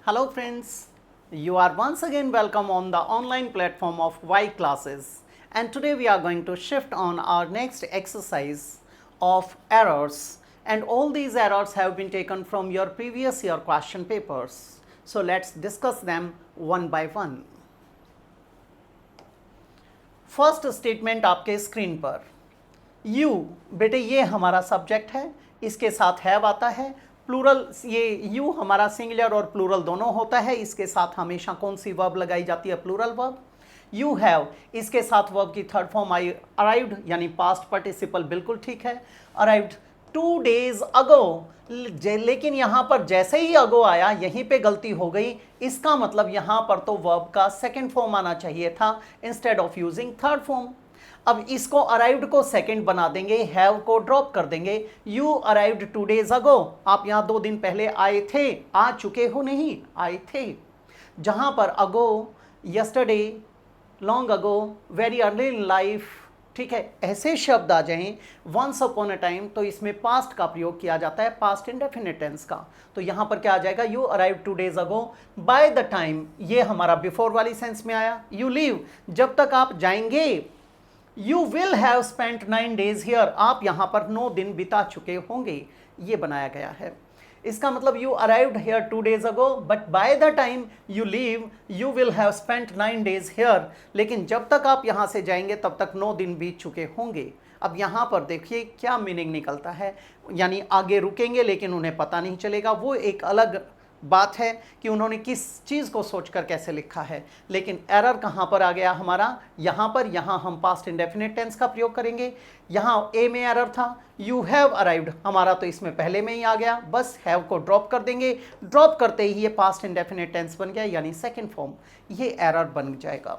Hello friends, you are once again welcome on the online platform of Y classes, and today we are going to shift on our next exercise of errors, and all these errors have been taken from your previous year question papers. So let's discuss them one by one. First statement आपके screen पर, you बेटे ये हमारा subject है, इसके साथ have आता है, प्लूरल ये यू हमारा सिंगुलर और प्लूरल दोनों होता है, इसके साथ हमेशा कौन सी वर्ब लगाई जाती है, प्लूरल वर्ब। यू हैव, इसके साथ वर्ब की थर्ड फॉर्म आई अराइव्ड यानी पास्ट पार्टिसिपल, बिल्कुल ठीक है, अराइव्ड 2 days अगो, लेकिन यहां पर जैसे ही अगो आया यहीं पे गलती हो गई, इसका मतलब यहां पर तो वर्ब का सेकंड फॉर्म आना चाहिए था instead of using third form. अब इसको अराइव्ड को सेकंड बना देंगे, हैव को ड्रॉप कर देंगे। यू अराइव्ड 2 days अगो, आप यहां 2 दिन पहले आए थे, आ चुके हो नहीं, आए थे। जहां पर ago, yesterday, long ago, very early in life, ठीक है, ऐसे शब्द आ जाएं वंस अपॉन अ टाइम तो इसमें पास्ट का प्रयोग किया जाता है, पास्ट इंडेफिनिट टेंस का। तो यहां पर क्या आ जाएगा, you arrive 2 days ago, by the time, ये हमारा बिफोर वाली सेंस में आया। यू लीव, जब तक आप जाएंगे, you will have spent 9 days here, आप यहां पर 9 दिन बिता चुके होंगे, ये बनाया गया है। इसका मतलब you arrived here 2 days ago, but by the time you leave you will have spent 9 days here, लेकिन जब तक आप यहां से जाएंगे तब तक 9 दिन बीत चुके होंगे। अब यहां पर देखिए क्या मीनिंग निकलता है, यानी आगे रुकेंगे लेकिन उन्हें पता नहीं चलेगा, वो एक अलग बात है कि उन्होंने किस चीज़ को सोचकर कैसे लिखा है। लेकिन एरर कहाँ पर आ गया हमारा, यहाँ पर, यहाँ हम पास्ट इंडेफिनिट टेंस का प्रयोग करेंगे। यहाँ ए में एरर था, यू हैव अराइव्ड, हमारा तो इसमें पहले में ही आ गया, बस हैव को ड्रॉप कर देंगे, ड्रॉप करते ही ये पास्ट इंडेफिनिट टेंस बन गया यानी सेकेंड फॉर्म, ये एरर बन जाएगा।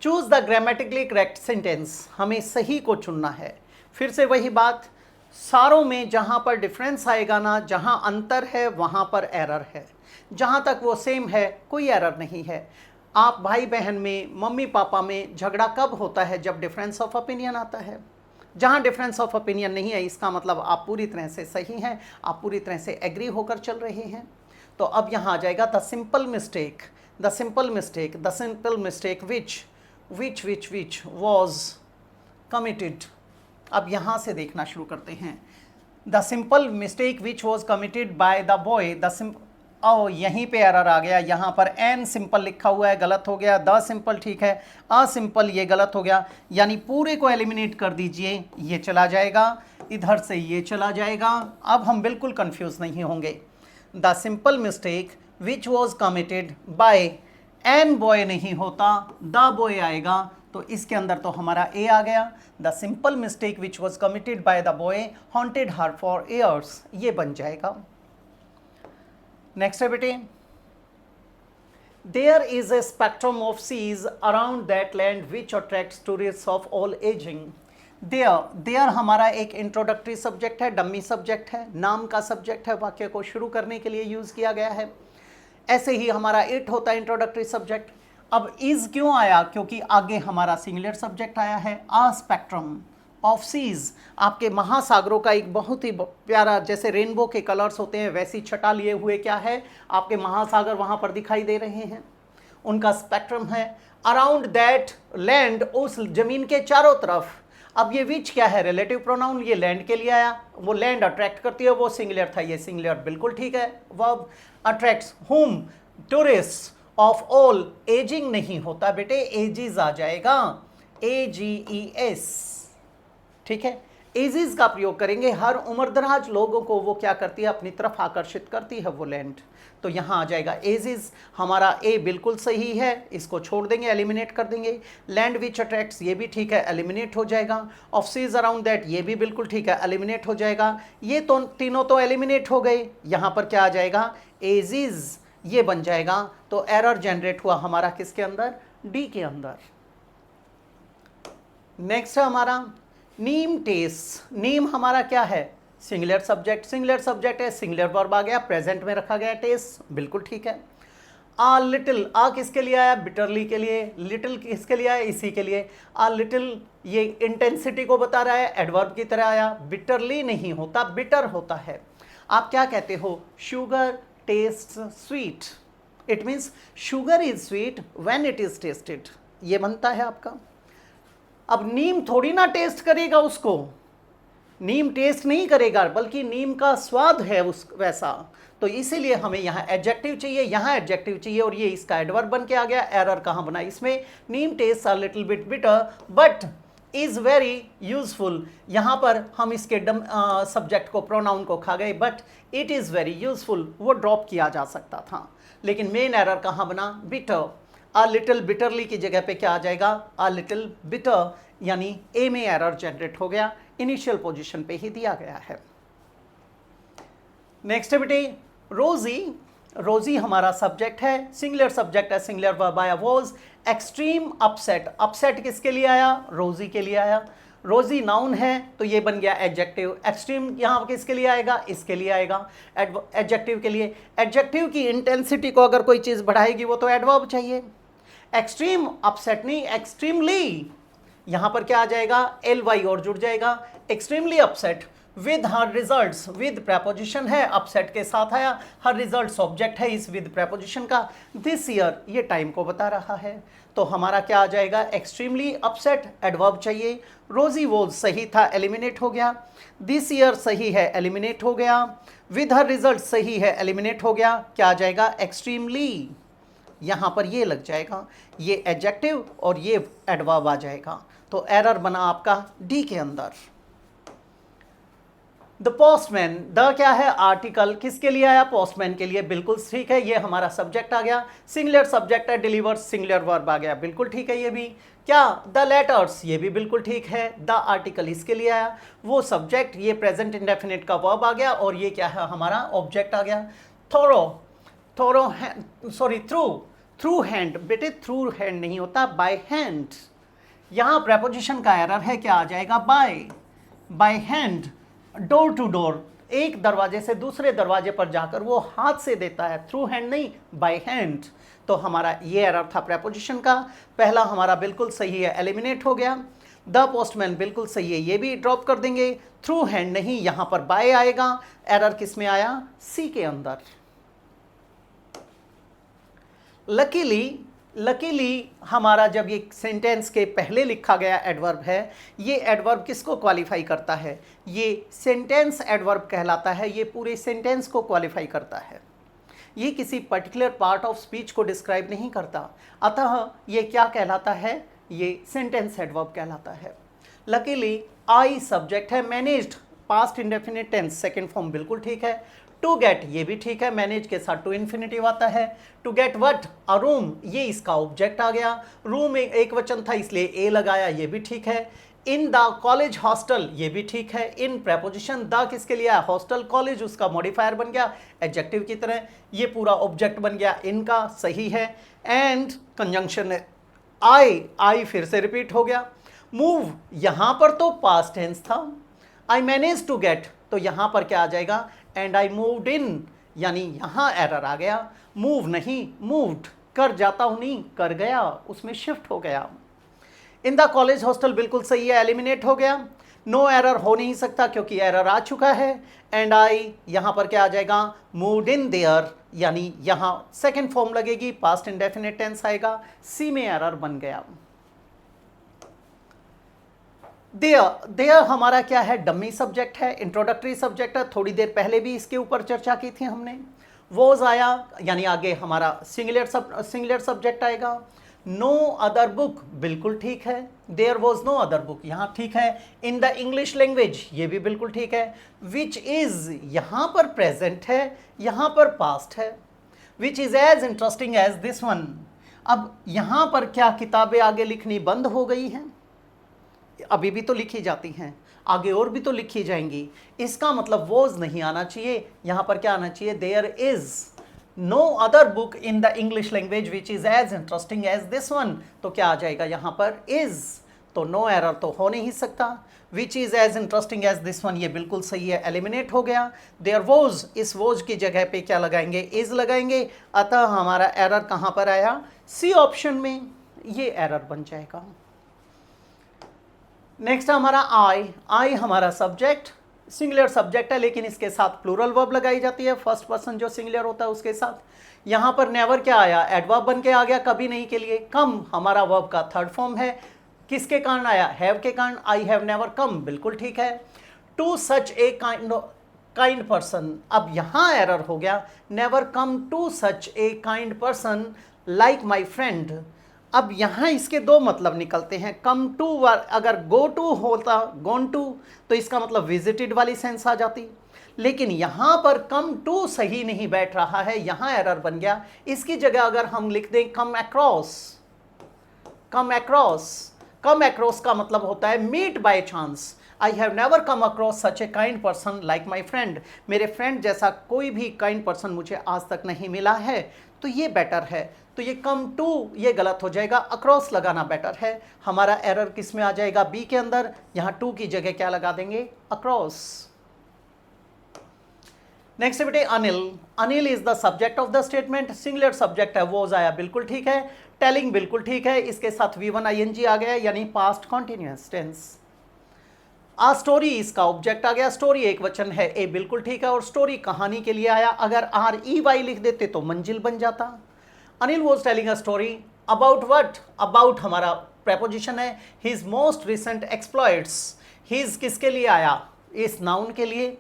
Choose the grammatically correct sentence, हमें सही को चुनना है। फिर से वही बात, सारों में जहाँ पर डिफरेंस आएगा ना, जहाँ अंतर है वहाँ पर एरर है, जहाँ तक वो सेम है कोई एरर नहीं है। आप भाई बहन में, मम्मी पापा में झगड़ा कब होता है, जब डिफरेंस ऑफ ओपिनियन आता है। जहाँ डिफरेंस ऑफ ओपिनियन नहीं है इसका मतलब आप पूरी तरह से सही हैं, आप पूरी तरह से एग्री होकर चल रहे हैं। तो अब यहाँ आ जाएगा the simple mistake, the simple mistake, the simple mistake which was committed. अब यहाँ से देखना शुरू करते हैं, the simple mistake which was committed by the boy, ओ यहीं पे एरर आ गया, यहाँ पर एन सिंपल लिखा हुआ है, गलत हो गया, द सिंपल ठीक है, अ सिंपल ये गलत हो गया, यानी पूरे को एलिमिनेट कर दीजिए, ये चला जाएगा, इधर से ये चला जाएगा, अब हम बिल्कुल कंफ्यूज नहीं होंगे। The simple mistake which was committed by, an boy नहीं होता, द बॉय आएगा, तो इसके अंदर तो हमारा ए आ गया। The simple mistake which was committed by the boy haunted her for years, ये बन जाएगा। नेक्स्ट है बेटे, there is a spectrum of seas around that land which attracts tourist of all ageing. There हमारा एक introductory subject है, dummy subject है, नाम का सब्जेक्ट है, वाक्य को शुरू करने के लिए यूज किया गया है। ऐसे ही हमारा इट होता है इंट्रोडक्टरी सब्जेक्ट। अब इज क्यों आया, क्योंकि आगे हमारा सिंगुलर सब्जेक्ट आया है, आ स्पेक्ट्रम ऑफ सीज, आपके महासागरों का एक बहुत ही प्यारा, जैसे रेनबो के कलर्स होते हैं वैसी छटा लिए हुए क्या है, आपके महासागर वहां पर दिखाई दे रहे हैं, उनका स्पेक्ट्रम है। अराउंड दैट लैंड, उस जमीन के चारों तरफ। अब ये विच क्या है, रिलेटिव प्रोनाउन, ये लैंड के लिए आया, वो लैंड अट्रैक्ट करती है, वो सिंगुलर था, ये सिंगुलर बिल्कुल ठीक है। वर्ब अट्रैक्ट्स हुम, टूरिस्ट ऑफ ऑल, एजिंग नहीं होता बेटे, एजिज आ जाएगा, AGES, ठीक है। एजिज का प्रयोग करेंगे, हर उम्रदराज लोगों को वो क्या करती है, अपनी तरफ आकर्षित करती है वो लैंड, तो यहाँ आ जाएगा एजिज। हमारा ए बिल्कुल सही है, इसको छोड़ देंगे, एलिमिनेट कर देंगे। लैंड विच अट्रैक्ट्स, ये भी ठीक है, एलिमिनेट हो जाएगा। ऑफ सीज अराउंड दैट, ये भी बिल्कुल ठीक है, एलिमिनेट हो जाएगा। ये तो तीनों तो एलिमिनेट हो गए, यहाँ पर क्या आ जाएगा, एजिज, ये बन जाएगा। तो एरर जनरेट हुआ हमारा किसके अंदर, डी के अंदर। नेक्स्ट है हमारा नीम टेस, नीम हमारा क्या है, सिंगुलर सब्जेक्ट, सिंगुलर सब्जेक्ट है, सिंगुलर वर्ब आ गया, प्रेजेंट में रखा गया, टेस बिल्कुल ठीक है। आ लिटिल, आ किसके लिए आया, बिटरली के लिए, लिटिल किसके लिए आया, इसी के लिए। आ लिटिल ये इंटेंसिटी को बता रहा है, एडवर्ब की तरह आया, बिटरली नहीं होता, बिटर होता है। आप क्या कहते हो, sugar test sweet, it means sugar is sweet when it is tested, ये बनता है आपका। अब नीम थोड़ी ना टेस्ट करेगा उसको, नीम टेस्ट नहीं करेगा, बल्कि नीम का स्वाद है उस वैसा, तो इसीलिए हमें यहाँ एडजेक्टिव चाहिए, यहाँ एडजेक्टिव चाहिए, और ये इसका एडवर्ब बन के आ गया। एरर कहाँ बना इसमें, neem taste a little bit bitter but is very useful, यहाँ पर हम इसके सब्जेक्ट को प्रोनाउन को खा गए, but it is very useful, वो ड्रॉप किया जा सकता था। लेकिन मेन एरर कहाँ बना, बिटर, अ लिटिल बिटरली की जगह पे क्या आ जाएगा, अ लिटिल बिटर, यानी ए में एरर जनरेट हो गया, इनिशियल पोजीशन पे ही दिया गया है। नेक्स्ट है बेटे रोजी, रोजी हमारा सब्जेक्ट है, सिंगुलर सब्जेक्ट है, सिंगुलर वर्ब आया वाज, एक्सट्रीम अपसेट, अपसेट किसके लिए आया, रोजी के लिए आया। रोजी नाउन है तो ये बन गया एडजेक्टिव, एक्सट्रीम यहाँ किसके लिए आएगा, इसके लिए आएगा, एडजेक्टिव के लिए। एडजेक्टिव की इंटेंसिटी को अगर कोई चीज़ बढ़ाएगी वो तो एडवर्ब चाहिए, एक्सट्रीम अपसेट नहीं, एक्सट्रीमली, यहाँ पर क्या आ जाएगा, एल वाई और जुड़ जाएगा, extremely upset with her results, with preposition है, अपसेट के साथ आया, हर रिजल्ट्स ऑब्जेक्ट है इस विद प्रेपोजिशन का, दिस ईयर ये टाइम को बता रहा है, तो हमारा क्या आ जाएगा, एक्सट्रीमली अपसेट, एडवर्ब चाहिए। रोजी वोज सही था, एलिमिनेट हो गया, दिस ईयर सही है, एलिमिनेट हो गया, विद हर रिजल्ट सही है, एलिमिनेट हो गया, क्या आ जाएगा, एक्सट्रीमली, यहाँ पर ये लग जाएगा, ये एडजेक्टिव और ये एडवर्ब आ जाएगा, तो एरर बना आपका डी के अंदर। द पोस्टमैन, द क्या है, आर्टिकल, किसके लिए आया, पोस्टमैन के लिए, बिल्कुल ठीक है, ये हमारा सब्जेक्ट आ गया, सिंगुलर सब्जेक्ट है, डिलीवर सिंगुलर वर्ब आ गया, बिल्कुल ठीक है ये भी। क्या, द लेटर्स, ये भी बिल्कुल ठीक है, द आर्टिकल इसके लिए आया, वो सब्जेक्ट, ये प्रेजेंट इंडेफिनिट का वर्ब आ गया, और ये क्या है हमारा ऑब्जेक्ट आ गया। Thorough, thorough sorry through, through hand, बेटे थ्रू हैंड नहीं होता, बाय हैंड, यहाँ प्रेपोजिशन का एरर है, क्या आ जाएगा, by, by hand, door to door, एक दरवाजे से दूसरे दरवाजे पर जाकर वो हाथ से देता है, थ्रू हैंड नहीं, बाय हैंड, तो हमारा ये एरर था प्रेपोजिशन का, पहला हमारा बिल्कुल सही है, एलिमिनेट हो गया। द पोस्टमैन बिल्कुल सही है, ये भी ड्रॉप कर देंगे, थ्रू हैंड नहीं, यहाँ पर बाय आएगा, एरर किस में आया, सी के अंदर। लकीली, लकीली हमारा जब ये सेंटेंस के पहले लिखा गया एडवर्ब है, ये एडवर्ब किसको क्वालिफाई करता है, ये सेंटेंस एडवर्ब कहलाता है, ये पूरे सेंटेंस को क्वालिफाई करता है, ये किसी पर्टिकुलर पार्ट ऑफ स्पीच को डिस्क्राइब नहीं करता, अतः ये क्या कहलाता है, ये सेंटेंस एडवर्ब कहलाता है। लकीली आई सब्जेक्ट है, managed past indefinite tense second form बिल्कुल ठीक है, टू गेट ये भी ठीक है, मैनेज के साथ टू इन्फिनिटिव आता है, to get what, a room, ये इसका ऑब्जेक्ट आ गया, रूम एक वचन था इसलिए ए लगाया, ये भी ठीक है। इन द कॉलेज हॉस्टल, ये भी ठीक है, इन प्रेपोजिशन द किसके लिए आया, हॉस्टल कॉलेज, उसका मॉडिफायर बन गया एडजेक्टिव की तरह, ये पूरा ऑब्जेक्ट बन गया, इनका सही है। एंड कंजंक्शन है, आई फिर से रिपीट हो गया। मूव, यहाँ पर तो पास्ट टेंस था, आई मैनेज टू गेट, तो यहाँ पर क्या आ जाएगा, एंड आई मूव्ड इन, यानी यहाँ एरर आ गया, मूव नहीं मूव्ड, कर जाता हूँ नहीं कर गया, उसमें शिफ्ट हो गया। इन द कॉलेज हॉस्टल बिल्कुल सही है, एलिमिनेट हो गया, नो एरर हो नहीं सकता क्योंकि एरर आ चुका है। एंड आई, यहाँ पर क्या आ जाएगा, मूव्ड इन देयर, यानी यहाँ सेकेंड फॉर्म लगेगी, पास्ट इंडेफिनिट टेंस आएगा, सी में एरर बन गया। देयर हमारा क्या है, डमी सब्जेक्ट है, इंट्रोडक्टरी सब्जेक्ट है, थोड़ी देर पहले भी इसके ऊपर चर्चा की थी हमने। वॉज आया, यानी आगे हमारा सिंगुलर सब्जेक्ट आएगा। नो अदर बुक बिल्कुल ठीक है, there was no other book यहाँ ठीक है। इन द इंग्लिश लैंग्वेज ये भी बिल्कुल ठीक है। विच इज यहाँ पर प्रेजेंट है, यहाँ पर पास्ट है। Which is as interesting as this one. अब यहाँ पर क्या किताबें आगे लिखनी बंद हो गई हैं, अभी भी तो लिखी जाती हैं, आगे और भी तो लिखी जाएंगी, इसका मतलब वॉज नहीं आना चाहिए, यहाँ पर क्या आना चाहिए, there is no other book in the English language which is as interesting as this one, तो क्या आ जाएगा यहाँ पर इज, तो नो एरर तो हो नहीं सकता। Which is as interesting as this one ये बिल्कुल सही है, एलिमिनेट हो गया। देयर वॉज, इस वॉज की जगह पे क्या लगाएंगे, इज लगाएंगे, अतः हमारा एरर कहाँ पर आया, सी ऑप्शन में, ये एरर बन जाएगा। नेक्स्ट हमारा आई हमारा सब्जेक्ट, सिंगुलर सब्जेक्ट है लेकिन इसके साथ प्लूरल वर्ब लगाई जाती है, फर्स्ट पर्सन जो सिंगुलर होता है उसके साथ। यहां पर नेवर क्या आया, एडवर्ब बन के आ गया कभी नहीं के लिए। कम हमारा वर्ब का थर्ड फॉर्म है, किसके कारण आया, हैव के कारण, आई हैव नेवर कम, बिल्कुल ठीक है। To such a kind person, अब यहां एरर हो गया, never come to such a kind person like my friend. अब यहां इसके दो मतलब निकलते हैं। कम टू, अगर गो टू होता, गोन टू, तो इसका मतलब विजिटेड वाली सेंस आ जाती, लेकिन यहां पर कम टू सही नहीं बैठ रहा है, यहां एरर बन गया। इसकी जगह अगर हम लिख दें come across, come across, come across का मतलब होता है meet by chance. I have never come across such a kind person like my friend, मेरे फ्रेंड जैसा कोई भी काइंड पर्सन मुझे आज तक नहीं मिला है, तो ये बेटर है। तो ये कम टू ये गलत हो जाएगा, अक्रॉस लगाना बेटर है। हमारा एरर किस में आ जाएगा, बी के अंदर, यहां टू की जगह क्या लगा देंगे, अक्रॉस। नेक्स्ट बेटे Anil, Anil is the subject of the statement, singular subject है, वॉज आया, बिल्कुल ठीक है। टेलिंग बिल्कुल ठीक है, इसके साथ V1 ING आ गया यानी पास्ट कॉन्टिन्यूअस टेंस। आ स्टोरी इसका ऑब्जेक्ट आ गया, स्टोरी एक वचन है, ए बिल्कुल ठीक है, और स्टोरी कहानी के लिए आया। अगर REY लिख देते तो मंजिल बन जाता। Anil was telling a story about what, about हमारा प्रेपोजिशन है, his most recent exploits. His किसके लिए आया, इस नाउन के लिए।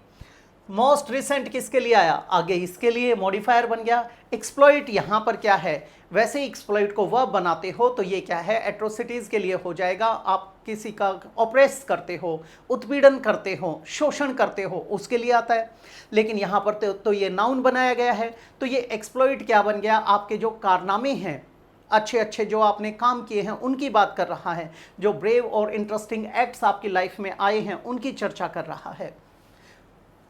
मोस्ट रिसेंट किसके लिए आया, आगे इसके लिए, मॉडिफायर बन गया। एक्सप्लॉइट यहाँ पर क्या है, वैसे ही एक्सप्लॉइट को वर्ब बनाते हो तो ये क्या है, एट्रोसिटीज़ के लिए हो जाएगा। आप किसी का ऑप्रेस करते हो, उत्पीड़न करते हो, शोषण करते हो, उसके लिए आता है। लेकिन यहाँ पर तो ये नाउन बनाया गया है, तो ये एक्सप्लॉइट क्या बन गया, आपके जो कारनामे हैं, अच्छे अच्छे जो आपने काम किए हैं उनकी बात कर रहा है। जो ब्रेव और इंटरेस्टिंग एक्ट्स आपकी लाइफ में आए हैं उनकी चर्चा कर रहा है।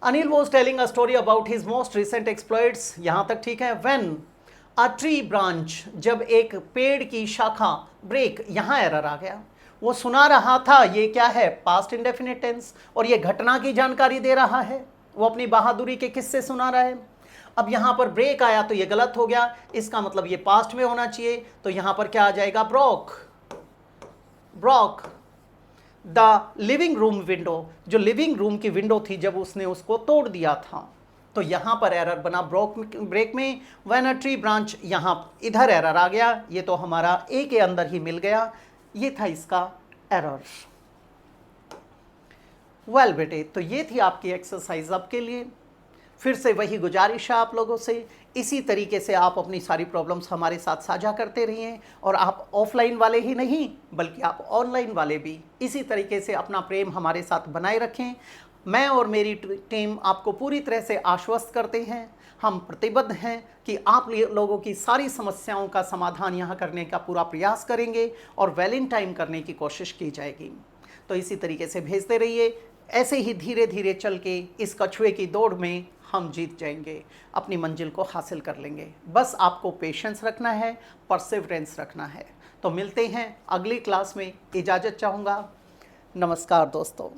Anil was telling a story about his most recent exploits, यहाँ तक ठीक है। व्हेन अ ट्री ब्रांच, जब एक पेड़ की शाखा ब्रेक, यहाँ एरर आ गया। वो सुना रहा था, ये क्या है, पास्ट इंडेफिनिट टेंस, और ये घटना की जानकारी दे रहा है, वो अपनी बहादुरी के किस्से सुना रहा है। अब यहाँ पर ब्रेक आया तो ये गलत हो गया, इसका मतलब ये पास्ट में होना चाहिए, तो यहाँ पर क्या आ जाएगा, broke, broke the living room window, जो लिविंग रूम की विंडो थी जब उसने उसको तोड़ दिया था, तो यहाँ पर एरर बना ब्रेक में। व्हेन अ ट्री ब्रांच, यहाँ इधर एरर आ गया, ये तो हमारा ए के अंदर ही मिल गया, ये था इसका एरर। वेल बेटे, तो ये थी आपकी एक्सरसाइज अब के लिए। फिर से वही गुजारिश है आप लोगों से, इसी तरीके से आप अपनी सारी प्रॉब्लम्स हमारे साथ साझा करते रहिए, और आप ऑफलाइन वाले ही नहीं बल्कि आप ऑनलाइन वाले भी इसी तरीके से अपना प्रेम हमारे साथ बनाए रखें। मैं और मेरी टीम आपको पूरी तरह से आश्वस्त करते हैं, हम प्रतिबद्ध हैं कि आप लोगों की सारी समस्याओं का समाधान यहाँ करने का पूरा प्रयास करेंगे और वेल इन टाइम करने की कोशिश की जाएगी। तो इसी तरीके से भेजते रहिए, ऐसे ही धीरे धीरे चल के इस कछुए की दौड़ में हम जीत जाएंगे, अपनी मंजिल को हासिल कर लेंगे। बस आपको पेशेंस रखना है, परसिवरेंस रखना है। तो मिलते हैं अगली क्लास में, इजाज़त चाहूँगा। नमस्कार दोस्तों।